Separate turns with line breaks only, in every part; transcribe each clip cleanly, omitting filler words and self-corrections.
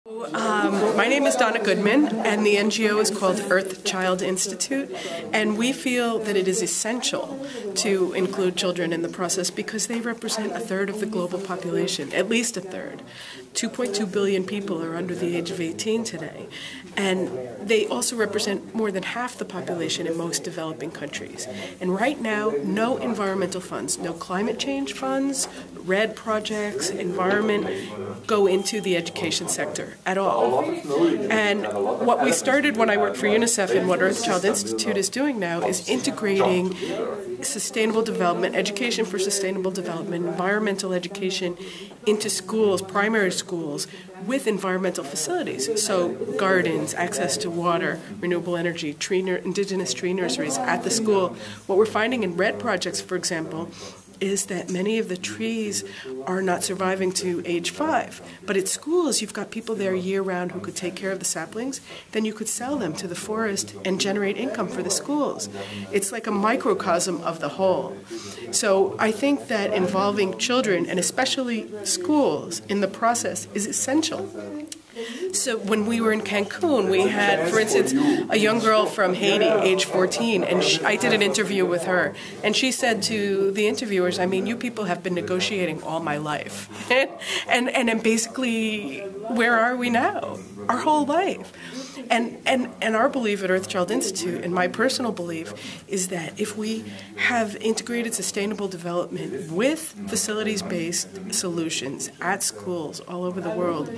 My name is Donna Goodman, and the NGO is called Earth Child Institute, and we feel that it is essential to include children in the process because they represent a third of the global population, at least a third. 2.2 billion people are under the age of 18 today, and they also represent more than half the population in most developing countries. And right now, no environmental funds, no climate change funds, RED projects, environment go into the education sector at all. And what we started when I worked for UNICEF and what Earth Child Institute is doing now is integrating sustainable development, education for sustainable development, environmental education into schools, primary schools, with environmental facilities. So gardens, access to water, renewable energy, indigenous tree nurseries at the school. What we're finding in RED projects, for example, is that many of the trees are not surviving to age 5. But at schools, you've got people there year-round who could take care of the saplings. Then you could sell them to the forest and generate income for the schools. It's like a microcosm of the whole. So I think that involving children, and especially schools, in the process is essential. So when we were in Cancun, we had, for instance, a young girl from Haiti, age 14, and I did an interview with her, and she said to the interviewers, I mean, you people have been negotiating all my life. and basically, where are we now? Our whole life. And our belief at Earth Child Institute, and my personal belief, is that if we have integrated sustainable development with facilities-based solutions at schools all over the world,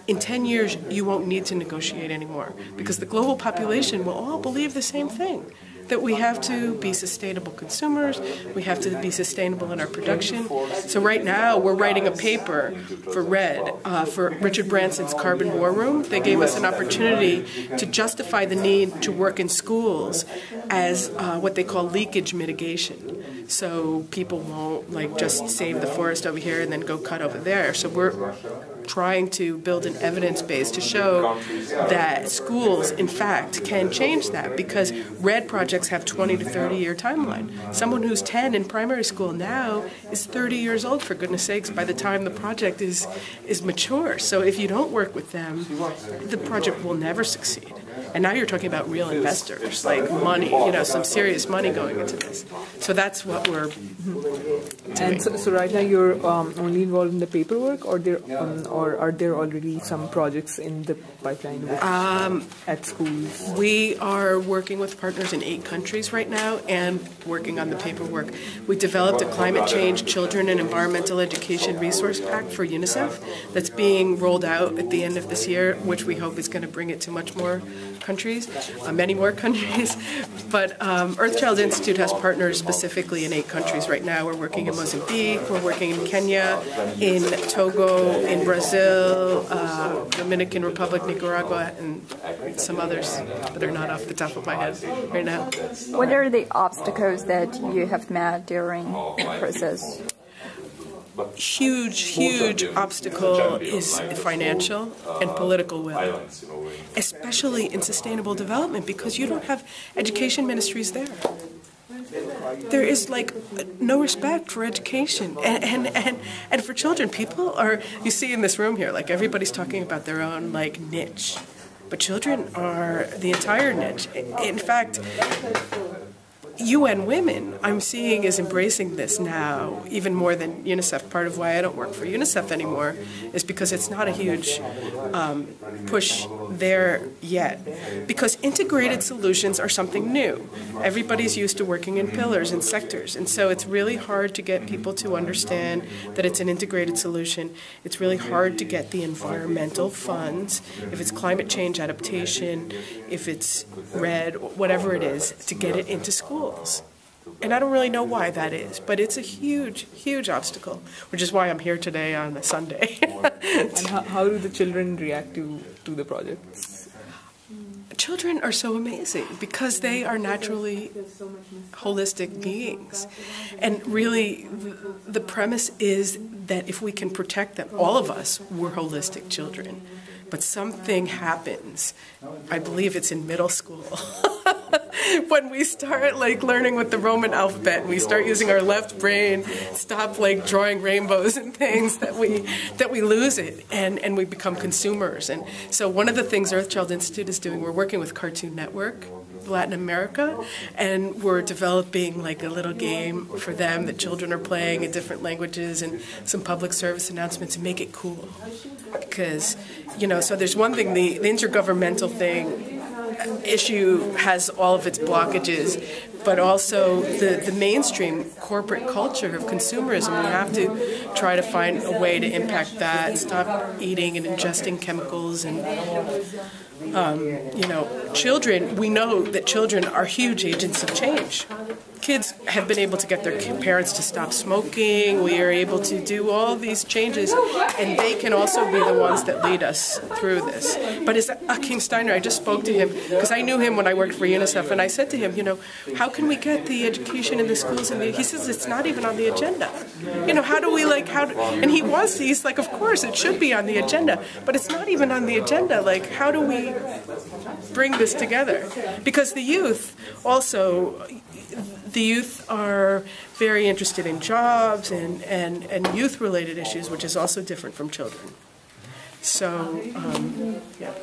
in 10 years you won't need to negotiate anymore because the global population will all believe the same thing. That we have to be sustainable consumers, we have to be sustainable in our production. So right now we're writing a paper for RED, for Richard Branson's Carbon War Room. They gave us an opportunity to justify the need to work in schools as what they call leakage mitigation. So people won't just save the forest over here and then go cut over there. So we're trying to build an evidence base to show that schools, in fact, can change that because RED projects have 20 to 30 year timeline. Someone who's 10 in primary school now is 30 years old, for goodness sakes, by the time the project is mature. So if you don't work with them, the project will never succeed. And now you're talking about real investors, like money, some serious money going into this. So that's what we're doing.
And so right now you're only involved in the paperwork, or are there already some projects in the pipeline at schools?
We are working with partners in 8 countries right now and working on the paperwork. We developed a climate change, children and environmental education resource pack for UNICEF that's being rolled out at the end of this year, which we hope is going to bring it to much more countries, many more countries. But Earth Child Institute has partners specifically in 8 countries right now. We're working in Mozambique, we're working in Kenya, in Togo, in Brazil, Dominican Republic, Nicaragua, and some others that are not off the top of my head right now.
What are the obstacles that you have met during the process?
Huge obstacle is financial and political will, especially in sustainable development because you don't have education ministries there. There is no respect for education and for children. People are, you see in this room here, everybody's talking about their own niche, but children are the entire niche. In fact, UN Women, I'm seeing, is embracing this now, even more than UNICEF. Part of why I don't work for UNICEF anymore is because it's not a huge push there yet. Because integrated solutions are something new. Everybody's used to working in pillars and sectors, and so it's really hard to get people to understand that it's an integrated solution. It's really hard to get the environmental funds, if it's climate change adaptation, if it's RED, whatever it is, to get it into schools. And I don't really know why that is, but it's a huge obstacle, which is why I'm here today on a Sunday.
And how do the children react to the projects?
Children are so amazing because they are naturally holistic beings. And really, the premise is that if we can protect them, all of us, we're holistic children. But something happens, I believe it's in middle school, when we start like learning with the Roman alphabet and we start using our left brain, stop like drawing rainbows and things, that we lose it and we become consumers. And so one of the things Earthchild Institute is doing, we're working with Cartoon Network Latin America, and we're developing like a little game for them that children are playing in different languages and some public service announcements to make it cool. Because, you know, so there's one thing, the intergovernmental issue has all of its blockages, but also the mainstream corporate culture of consumerism. We have to try to find a way to impact that, stop eating and ingesting chemicals. And you know, children, we know that children are huge agents of change. Kids have been able to get their parents to stop smoking. We are able to do all these changes, and they can also be the ones that lead us through this. But as Akim Steiner, I just spoke to him because I knew him when I worked for UNICEF, and I said to him, you know, how can we get the education in the schools? And he says it's not even on the agenda. You know, how do we like and he's like, of course it should be on the agenda, but it's not even on the agenda. Like, how do we bring this together? Because the youth also. The youth are very interested in jobs and youth-related issues, which is also different from children. So, yeah.